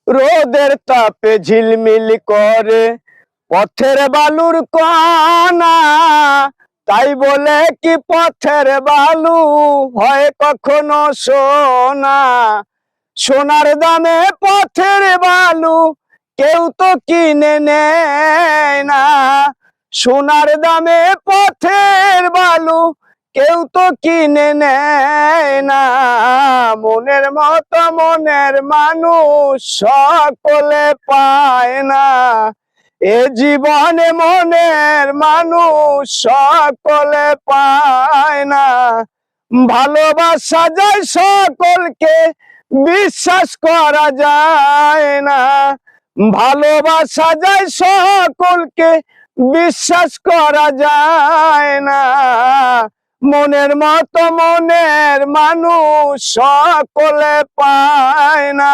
রোদের তাপে ঝিলমিল করে পথের বালুর কণা। তাই বলে কি পথের বালু হয় কখনো সোনা? সোনার দামে পথের বালু কেউ তো কিনে নেয় না। সোনার দামে পথের বালু কেউ তো কিনে নেয় না। মনের মতো মনের মানুষ সকলে পায় না। এ জীবনে মনের মানুষ সকলে পায় না। ভালোবাসা যায় সকলকে, বিশ্বাস করা যায় না। ভালোবাসা যায় সকলকে, বিশ্বাস করা যায় না। মনের মতো মনের মানুষ সকলে পায় না।